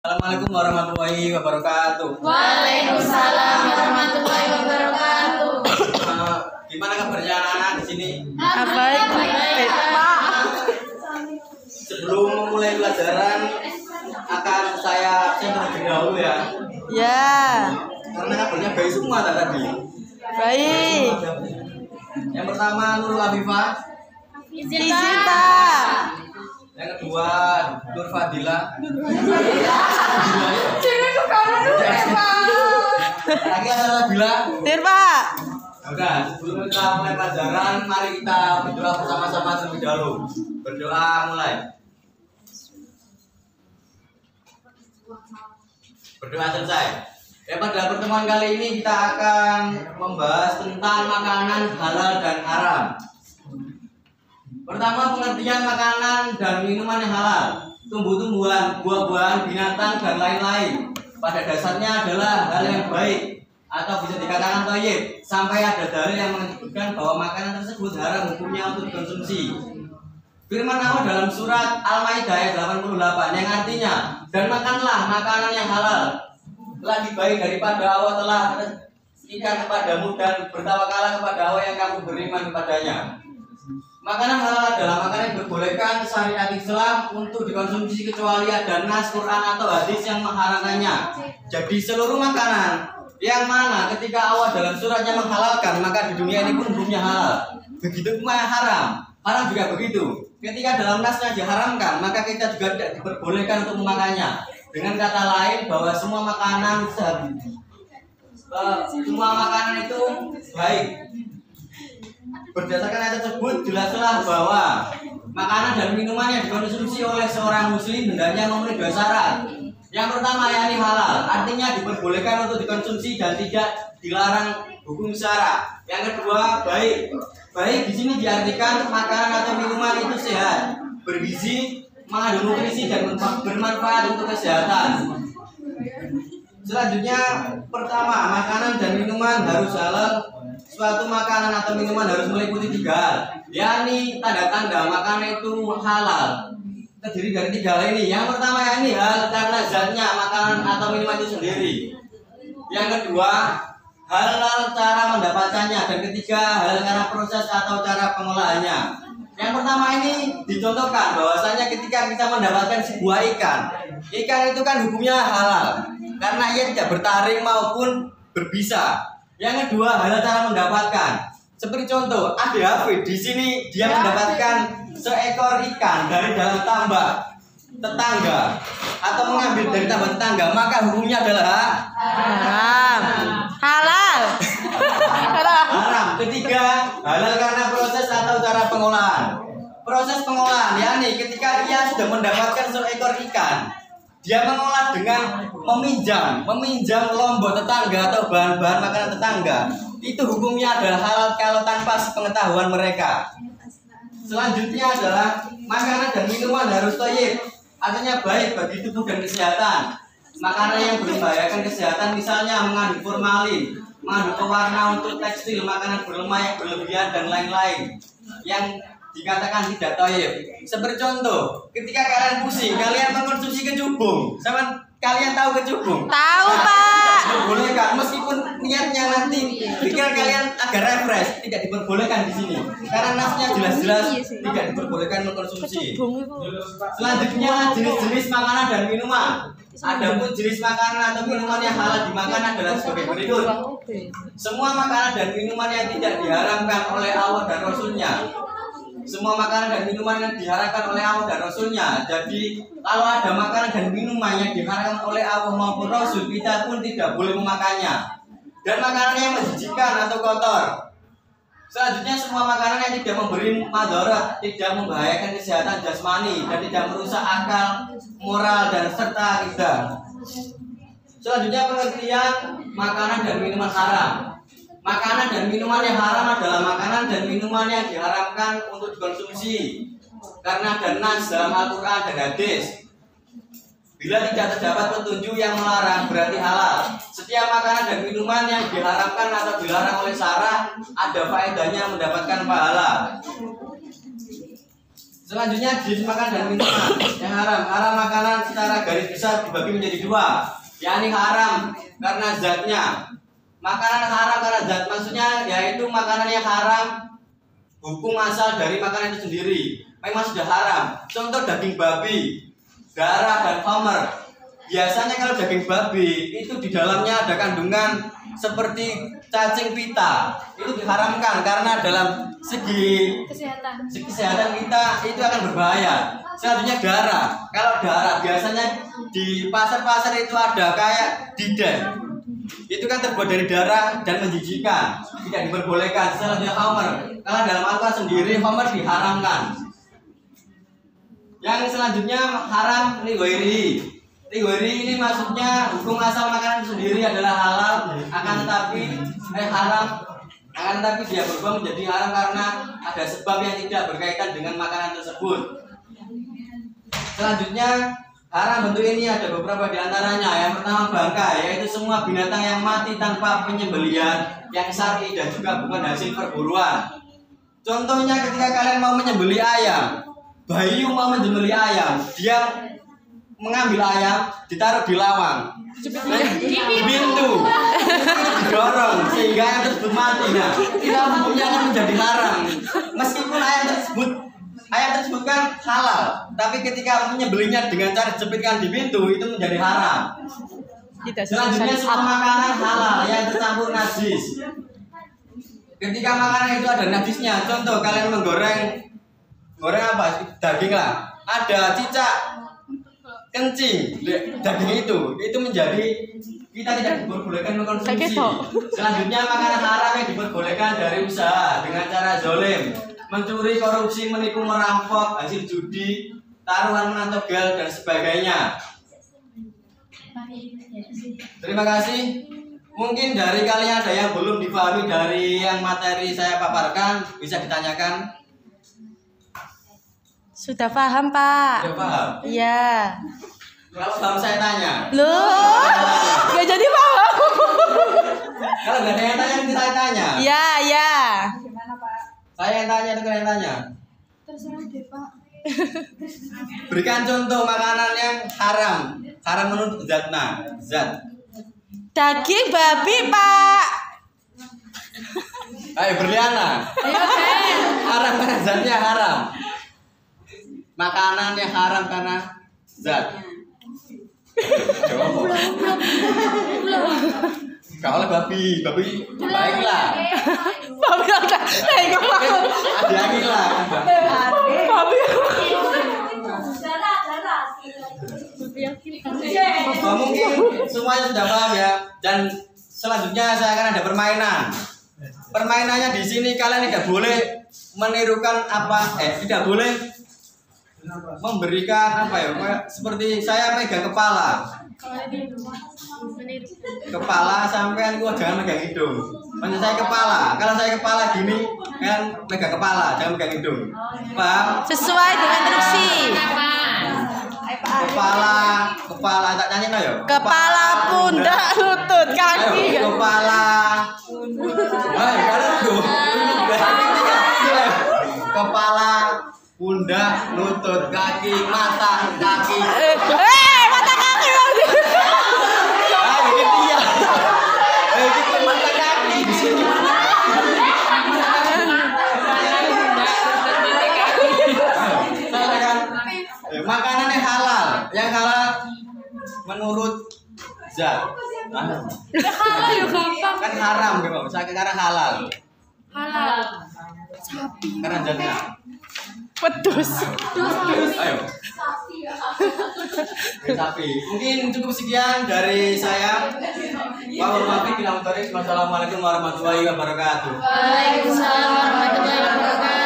Assalamualaikum warahmatullahi wabarakatuh. Waalaikumsalam warahmatullahi wabarakatuh. Gimana kabarnya anak-anak di sini? Baik, Pak. Sebelum memulai pelajaran akan saya absen terlebih dahulu ya. Ya. Karena kabarnya baik semua tadi. Baik. Yang pertama Nurul Afifah. Izin, Pak. Yang kedua Nur Fadila. Lagi ada Nabila. Dir, Pak. Udah, sebelum kita mulai pelajaran, mari kita berdoa bersama-sama terlebih dahulu. Berdoa mulai. Berdoa selesai. Pada pertemuan kali ini kita akan membahas tentang makanan halal dan haram. Pertama, pengertian makanan dan minuman yang halal, tumbuh-tumbuhan, buah-buahan, binatang, dan lain-lain. Pada dasarnya adalah hal yang baik atau bisa dikatakan thayyib, sampai ada dalil yang menyebutkan bahwa makanan tersebut haram hukumnya untuk dikonsumsi. Firman Allah dalam surat Al-Maidah ayat 88 yang artinya, dan makanlah makanan yang halal, lebih baik daripada Allah telah ikan kepadamu dan bertawakallah kepada Allah yang kamu beriman kepadanya. Makanan halal adalah makanan yang diperbolehkan syariat Islam untuk dikonsumsi kecuali ada nas Quran atau hadis yang mengharamkannya. Jadi seluruh makanan yang mana ketika Allah dalam suratnya menghalalkan, maka di dunia ini pun hukumnya halal. Begitu pula yang haram, haram juga begitu. Ketika dalam nasnya diharamkan, maka kita juga tidak diperbolehkan untuk memakannya. Dengan kata lain bahwa semua makanan itu baik. Berdasarkan ayat tersebut jelaslah bahwa makanan dan minuman yang dikonsumsi oleh seorang muslim hendaknya memenuhi dua syarat. Yang pertama yakni halal, artinya diperbolehkan untuk dikonsumsi dan tidak dilarang hukum syara. Yang kedua baik. Baik di sini diartikan makanan atau minuman itu sehat, bergizi, mengandung nutrisi dan bermanfaat untuk kesehatan. Selanjutnya pertama, makanan dan minuman harus halal. Suatu makanan atau minuman harus meliputi tiga hal, yakni tanda-tanda makanan itu halal. Terdiri dari tiga hal ini. Yang pertama yakni hal karena zatnya makanan atau minuman itu sendiri. Yang kedua, halal cara mendapatkannya, dan ketiga hal karena proses atau cara pengolahannya. Yang pertama ini dicontohkan bahwasanya ketika kita mendapatkan sebuah ikan itu kan hukumnya halal karena ia tidak bertaring maupun berbisa. Yang kedua, halal cara mendapatkan. Seperti contoh, ada Hafid di sini dia mendapatkan seekor ikan dari dalam tambak tetangga atau mengambil dari tambak tetangga, maka hukumnya adalah Haram. Halal. haram. Ketiga, halal karena proses atau cara pengolahan. Proses pengolahan, yakni ketika dia sudah mendapatkan seekor ikan, dia mengolah dengan meminjam lombok tetangga atau bahan-bahan makanan tetangga. Itu hukumnya adalah halal kalau tanpa sepengetahuan mereka. Selanjutnya adalah makanan dan minuman harus thayyib, artinya baik bagi tubuh dan kesehatan. Makanan yang membahayakan kesehatan misalnya mengandung formalin, mengandung pewarna untuk tekstil, makanan berlemak yang berlebihan dan lain-lain yang dikatakan tidak thayyib. Seperti contoh, ketika kalian pusing, kalian mengkonsumsi kecubung. Sama kalian tahu kecubung? Tahu, Pak. Diperbolehkan meskipun niatnya nanti pikir kalian agar refresh, tidak diperbolehkan di sini. Karena nasnya jelas-jelas tidak diperbolehkan mengkonsumsi. Selanjutnya jenis-jenis makanan dan minuman. Adapun jenis makanan atau minuman yang halal dimakan adalah sebagai berikut. Semua makanan dan minuman yang tidak diharamkan oleh Allah dan Rasulnya. Semua makanan dan minuman yang diharamkan oleh Allah dan Rasulnya. Jadi kalau ada makanan dan minuman yang diharamkan oleh Allah maupun Rasul, kita pun tidak boleh memakannya. Dan makanan yang menjijikkan atau kotor. Selanjutnya semua makanan yang tidak memberi madarat, tidak membahayakan kesehatan jasmani dan tidak merusak akal, moral dan serta akidah. Selanjutnya pengertian makanan dan minuman haram. Makanan dan minuman yang haram adalah makanan dan minuman yang diharamkan untuk dikonsumsi karena ada nas dalam Al-Quran dan hadis. Bila tidak terdapat petunjuk yang melarang berarti halal. Setiap makanan dan minuman yang diharamkan atau dilarang oleh syara ada faedahnya mendapatkan pahala. Selanjutnya jenis makanan dan minuman yang haram. Haram makanan secara garis besar dibagi menjadi dua, yakni haram karena zatnya. Makanan haram karena zat maksudnya yaitu makanan yang haram hukum asal dari makanan itu sendiri memang sudah haram. Contoh daging babi, darah dan homer. Biasanya kalau daging babi itu di dalamnya ada kandungan seperti cacing pita, itu diharamkan karena dalam segi kesehatan kita itu akan berbahaya. Selanjutnya darah. Kalau darah biasanya di pasar-pasar itu ada kayak diden. Itu kan terbuat dari darah dan menjijikan, tidak diperbolehkan. Selanjutnya homer. Karena dalam Al-Quran sendiri homer diharamkan. Yang selanjutnya haram lighairi. Lighairi ini maksudnya hukum asal makanan sendiri adalah halal, akan tetapi haram, akan tetapi dia berubah menjadi haram karena ada sebab yang tidak berkaitan dengan makanan tersebut. Selanjutnya haram bentuk ini ada beberapa diantaranya. Yang pertama bangkai, yaitu semua binatang yang mati tanpa penyembelihan yang syar'i dan juga bukan hasil perburuan. Contohnya ketika kalian mau menyembelih ayam, Bayu mau menyembelih ayam, dia mengambil ayam, ditaruh di lawang, di pintu, didorong sehingga ayam tersebut mati. Nah, itu hukumnya akan menjadi haram. Meskipun ayam tersebut kan halal, tapi ketika menyembelihnya dengan cara dijepitkan di pintu itu menjadi haram. Selanjutnya semua makanan halal yang tercampur najis. Ketika makanan itu ada najisnya, contoh kalian goreng apa? Daging lah, ada cicak, kencing, daging itu menjadi kita tidak diperbolehkan mengkonsumsi. Selanjutnya makanan haram yang diperbolehkan dari usaha dengan cara zolim, mencuri, korupsi, menipu, merampok, hasil judi, taruhan, menang togel dan sebagainya. Terima kasih. Mungkin dari kalian ada yang belum dipahami dari yang materi saya paparkan, bisa ditanyakan. Sudah paham, Pak? Sudah paham? Iya. Kalau paham saya tanya. Loh, nggak jadi paham. Kalau nggak ada yang tanya, kita tanya. Iya, iya. Saya yang tanya, itu kalian tanya. Terserah deh, Pak. Berikan contoh makanan yang haram. Haram menurut zat. Daging babi, Pak. Ayo Berliana. Haram karena zatnya haram. Makanan yang haram karena zat. Kalau babi baiklah. Babi apa? Ada lagi lah. Babi. Mungkin semuanya sudah paham ya. Dan selanjutnya saya akan ada permainan. Permainannya di sini kalian tidak boleh menirukan tidak boleh memberikan seperti saya megang kepala sampean gua jangan megang hidung. Maksud saya kepala, kalau saya kepala gini kan megang kepala, jangan megang hidung. Paham? Sesuai dengan instruksi. Kepala tak nyanyi ya? Kepala, pundak, lutut, kaki. Ayo, kepala. Kepala, pundak, lutut, kaki, mata, kaki. Mata kaki. Gitu ya. Gitu mata kaki di sini. Makanan yang halal, menurut zat. Halal ya gampang. Kan haram gitu, karena halal. Halal. Karena zatnya. Pedus. Ayo. Sapi. Mungkin cukup sekian dari saya. Wassalamualaikum warahmatullahi wabarakatuh. Waalaikumsalam warahmatullahi wabarakatuh.